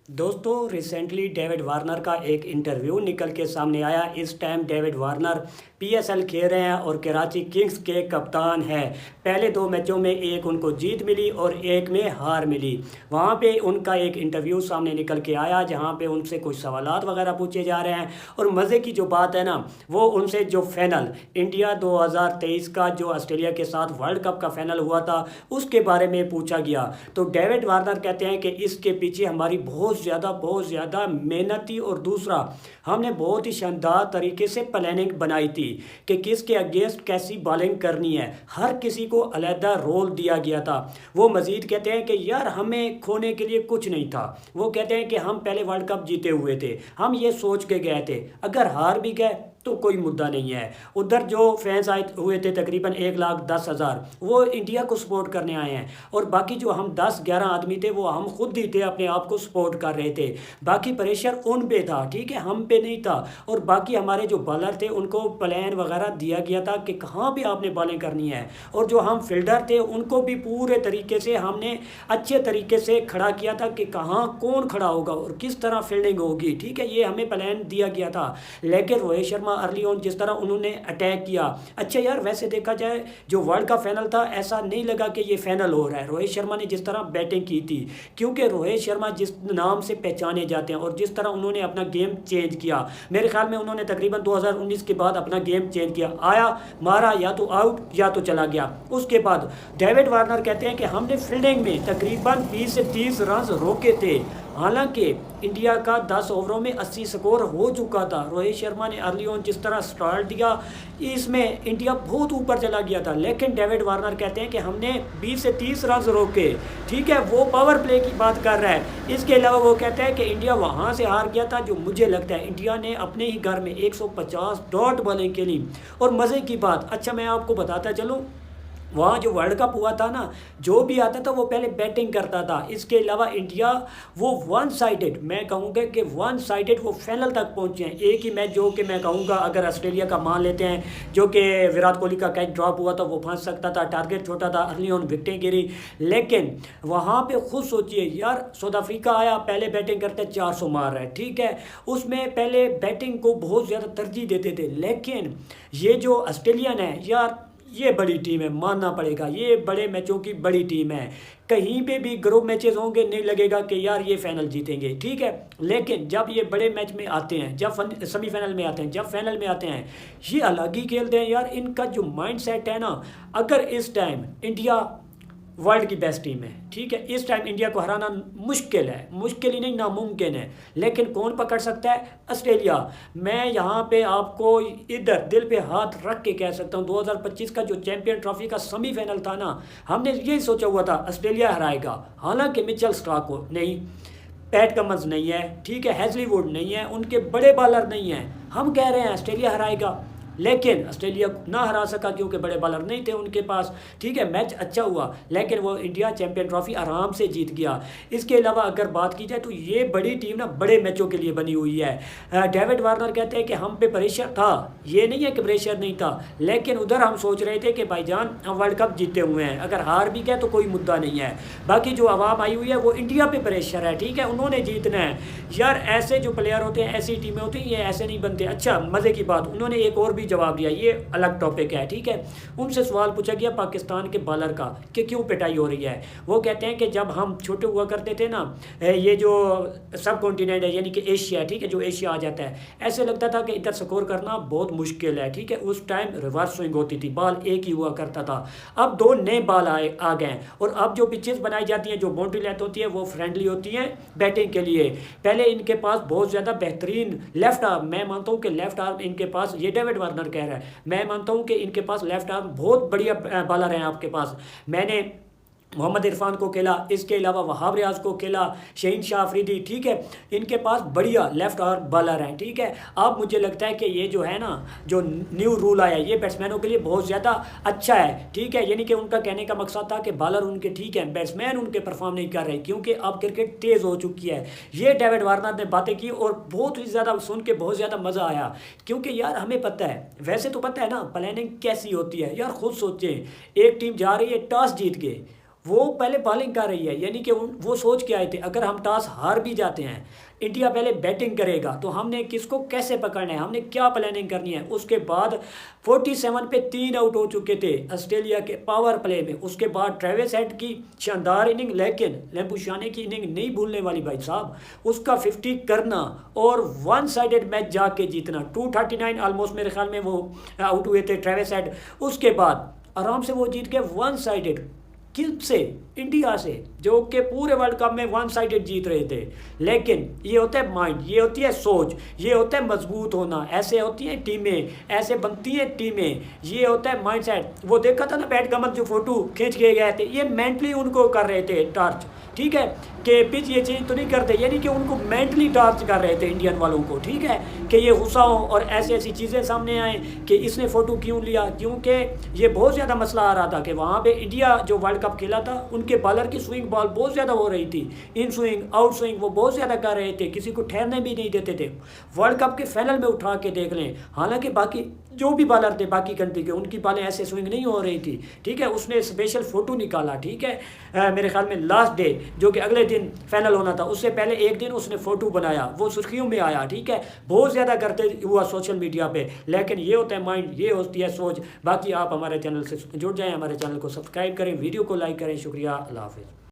दोस्तों recently David Warner का एक इंटरव्यू निकल के सामने आया। इस टाइम डेविड वार्नर पीएसएल खेल रहे हैं और कराची किंग्स के कप्तान हैं। पहले दो मैचों में एक उनको जीत मिली और एक में हार मिली। वहाँ पे उनका एक इंटरव्यू सामने निकल के आया जहाँ पे उनसे कुछ सवालात वगैरह पूछे जा रहे हैं। और मज़े की जो बात है ना, वो उनसे जो फाइनल इंडिया 2023 का जो ऑस्ट्रेलिया के साथ वर्ल्ड कप का फाइनल हुआ था उसके बारे में पूछा गया। तो डेविड वार्नर कहते हैं कि इसके पीछे हमारी बहुत ज़्यादा मेहनती और दूसरा हमने बहुत ही शानदार तरीके से प्लानिंग बनाई थी कि किसके अगेंस्ट कैसी बॉलिंग करनी है। हर किसी को अलहदा रोल दिया गया था। वो मज़ीद कहते हैं कि यार हमें खोने के लिए कुछ नहीं था। वो कहते हैं कि हम पहले वर्ल्ड कप जीते हुए थे, हम ये सोच के गए थे अगर हार भी गए तो कोई मुद्दा नहीं है। उधर जो फैंस आए हुए थे तकरीबन 1,10,000 वो इंडिया को सपोर्ट करने आए हैं और बाकी जो हम 10-11 आदमी थे वो हम खुद ही थे, अपने आप को सपोर्ट कर रहे थे। बाकी प्रेशर उन पे था, ठीक है, हम पे नहीं था। और बाकी हमारे जो बॉलर थे उनको प्लान वगैरह दिया गया था कि कहाँ भी आपने बॉलिंग करनी है। और जो हम फील्डर थे उनको भी पूरे तरीके से हमने अच्छे तरीके से खड़ा किया था कि कहाँ कौन खड़ा होगा और किस तरह फील्डिंग होगी, ठीक है, ये हमें प्लान दिया गया था। लेकिन रोहित शर्मा अर्ली ऑन जिस तरह उन्होंने अटैक किया, अच्छा यार वैसे देखा जाए जो वर्ल्ड का फाइनल था ऐसा नहीं लगा कि ये फाइनल हो रहा है। रोहित शर्मा ने जिस तरह बैटिंग की थी, क्योंकि रोहित शर्मा जिस नाम से पहचाने जाते हैं और जिस तरह उन्होंने अपना गेम चेंज किया, मेरे ख्याल में उन्होंने तकरीबन 2019 के बाद अपना गेम चेंज किया। आया मारा, या तो आउट या तो चला गया। उसके बाद डेविड वार्नर कहते हैं कि हमने फील्डिंग में तकरीबन 20 से 30 रन रोके थे। हालांकि इंडिया का 10 ओवरों में 80 स्कोर हो चुका था। रोहित शर्मा ने अर्ली ऑन जिस तरह स्टार्ट दिया इसमें इंडिया बहुत ऊपर चला गया था। लेकिन डेविड वार्नर कहते हैं कि हमने 20 से 30 रन रोके, ठीक है, वो पावर प्ले की बात कर रहा है। इसके अलावा वो कहते हैं कि इंडिया वहाँ से हार गया था जो मुझे लगता है इंडिया ने अपने ही घर में 150 डॉट बॉलिंग के लिए। और मज़े की बात, अच्छा मैं आपको बताता चलूँ, वहाँ जो वर्ल्ड कप हुआ था ना, जो भी आता था वो पहले बैटिंग करता था। इसके अलावा इंडिया वो वन साइडेड, मैं कहूँगा कि वन साइडेड वो फाइनल तक पहुँचे हैं। एक ही मैच जो कि मैं कहूँगा अगर ऑस्ट्रेलिया का मान लेते हैं, जो कि विराट कोहली का कैच ड्रॉप हुआ था, वो फंस सकता था, टारगेट छोटा था, अर्ली ऑन विकेटें गिरी। लेकिन वहाँ पे खुद सोचिए यार, साउथ अफ्रीका आया, पहले बैटिंग करते 400 मार रहा है, ठीक है, उसमें पहले बैटिंग को बहुत ज़्यादा तरजीह देते थे। लेकिन ये जो ऑस्ट्रेलियन है यार, ये बड़ी टीम है, मानना पड़ेगा, ये बड़े मैचों की बड़ी टीम है। कहीं पे भी ग्रुप मैचेस होंगे नहीं लगेगा कि यार ये फाइनल जीतेंगे, ठीक है। लेकिन जब ये बड़े मैच में आते हैं, जब सेमीफाइनल में आते हैं, जब फाइनल में आते हैं, ये अलग ही खेलते हैं यार। इनका जो माइंड सेट है ना, अगर इस टाइम इंडिया वर्ल्ड की बेस्ट टीम है, ठीक है, इस टाइम इंडिया को हराना मुश्किल है, मुश्किल ही नहीं नामुमकिन है। लेकिन कौन पकड़ सकता है? ऑस्ट्रेलिया। मैं यहाँ पे आपको इधर दिल पे हाथ रख के कह सकता हूँ 2025 का जो चैंपियन ट्रॉफी का सेमीफाइनल था ना, हमने यही सोचा हुआ था ऑस्ट्रेलिया हराएगा। हालांकि मिचेल स्टार्क को नहीं, पैट कमिंस नहीं है, ठीक है, हैजलीवुड नहीं है, उनके बड़े बॉलर नहीं हैं, हम कह रहे हैं ऑस्ट्रेलिया हराएगा। लेकिन ऑस्ट्रेलिया ना हरा सका क्योंकि बड़े बॉलर नहीं थे उनके पास, ठीक है। मैच अच्छा हुआ लेकिन वो इंडिया चैंपियन ट्रॉफी आराम से जीत गया। इसके अलावा अगर बात की जाए तो ये बड़ी टीम ना बड़े मैचों के लिए बनी हुई है। डेविड वार्नर कहते हैं कि हम पे प्रेशर था, ये नहीं है कि प्रेशर नहीं था, लेकिन उधर हम सोच रहे थे कि भाईजान हम वर्ल्ड कप जीते हुए हैं, अगर हार भी गए तो कोई मुद्दा नहीं है। बाकी जो आवाम आई हुई है वो इंडिया पे प्रेशर है, ठीक है, उन्होंने जीतना है। यार ऐसे जो प्लेयर होते हैं, ऐसी टीमें होती हैं, ये ऐसे नहीं बनते। अच्छा मज़े की बात, उन्होंने एक और भी जवाब दिया, ये अलग टॉपिक है, ठीक है। उनसे सवाल पूछा गया पाकिस्तान के बॉलर का कि क्यों पिटाई हो रही है। वो कहते हैं कि जब हम छोटे हुआ करते थे ना, ये जो सब कॉन्टिनेंट है यानी कि एशिया, ठीक है, जो एशिया आ जाता है, ऐसे लगता था कि इधर स्कोर करना बहुत मुश्किल है, ठीक है। उस टाइम रिवर्स स्विंग होती थी, बॉल एक ही हुआ करता था। अब दो नए बॉल आ गए और अब जो पिचेस बनाई जाती हैं, जो बाउंड्री लेंथ होती है, वो फ्रेंडली होती हैं बैटिंग के लिए। पहले इनके पास बहुत ज़्यादा बेहतरीन लेफ्ट आर्म, मैं मानता हूँ कि लेफ्ट आर्म इनके पास, ये डेविड वार्नर कह रहा है, मैं मानता हूं कि इनके पास लेफ्ट आर्म बहुत बढ़िया बॉलर हैं आपके पास। मैंने मोहम्मद इरफान को खेला, इसके अलावा वहाब रियाज को खेला, शहीन शाह अफरीदी, ठीक है, इनके पास बढ़िया लेफ्ट आर्म बॉलर हैं, ठीक है। अब मुझे लगता है कि ये जो है ना, जो न्यू रूल आया, ये बैट्समैनों के लिए बहुत ज़्यादा अच्छा है, ठीक है। यानी कि उनका कहने का मकसद था कि बॉलर उनके ठीक है, बैट्समैन उनके परफॉर्म नहीं कर रहे, क्योंकि अब क्रिकेट तेज़ हो चुकी है। ये डेविड वार्नर ने बातें की और बहुत ही ज़्यादा सुन के बहुत ज़्यादा मज़ा आया, क्योंकि यार हमें पता है, वैसे तो पता है ना प्लानिंग कैसी होती है। यार खुद सोचें, एक टीम जा रही है, टॉस जीत गए, वो पहले बॉलिंग कर रही है, यानी कि वो सोच के आए थे अगर हम टॉस हार भी जाते हैं, इंडिया पहले बैटिंग करेगा तो हमने किसको कैसे पकड़ना है, हमने क्या प्लानिंग करनी है। उसके बाद 47 पे 3 आउट हो चुके थे ऑस्ट्रेलिया के पावर प्ले में। उसके बाद ट्रेविस हेड की शानदार इनिंग, लेकिन लैम्बुशाने की इनिंग नहीं भूलने वाली भाई साहब, उसका 50 करना और वन साइडेड मैच जाके जीतना। 239 ऑलमोस्ट मेरे ख्याल में वो आउट हुए थे ट्रेविस हेड। उसके बाद आराम से वो जीत गए वन साइडेड, किससे, इंडिया से, जो कि पूरे वर्ल्ड कप में वन साइडेड जीत रहे थे। लेकिन ये होता है माइंड, ये होती है सोच, ये होता है मजबूत होना, ऐसे होती हैं टीमें, ऐसे बनती हैं टीमें, ये होता है माइंड सेट। वो देखा था ना पैट कमल जो फोटो खींच के गए थे, ये मेंटली उनको कर रहे थे टॉर्च, ठीक है, कि पिच ये चेंज तो नहीं करते, यानी कि उनको मेंटली टॉर्च कर रहे थे इंडियन वालों को, ठीक है, कि ये गुस्सा हो और ऐसी ऐसी चीज़ें सामने आए कि इसने फ़ोटो क्यों लिया। क्योंकि ये बहुत ज़्यादा मसला आ रहा था कि वहाँ पे इंडिया जो वर्ल्ड कप खेला था उनके बॉलर की स्विंग बॉल बहुत ज़्यादा हो रही थी, इन स्विंग आउट स्विंग वो बहुत ज़्यादा कर रहे थे, किसी को ठहरने भी नहीं देते थे। वर्ल्ड कप के फाइनल में उठा के देख लें, हालांकि बाकी जो भी बॉलर थे बाकी कंट्री के, उनकी बॉलें ऐसे स्विंग नहीं हो रही थी, ठीक है। उसने स्पेशल फ़ोटो निकाला, ठीक है, मेरे ख्याल में लास्ट डे जो कि अगले दिन फाइनल होना था उससे पहले एक दिन उसने फ़ोटो बनाया, वो सुर्खियों में आया, ठीक है, बहुत ज़्यादा करते हुआ सोशल मीडिया पे। लेकिन ये होता है माइंड, ये होती है सोच। बाकी आप हमारे चैनल से जुड़ जाएं, हमारे चैनल को सब्सक्राइब करें, वीडियो को लाइक करें। शुक्रिया, अल्लाह हाफ़िज़।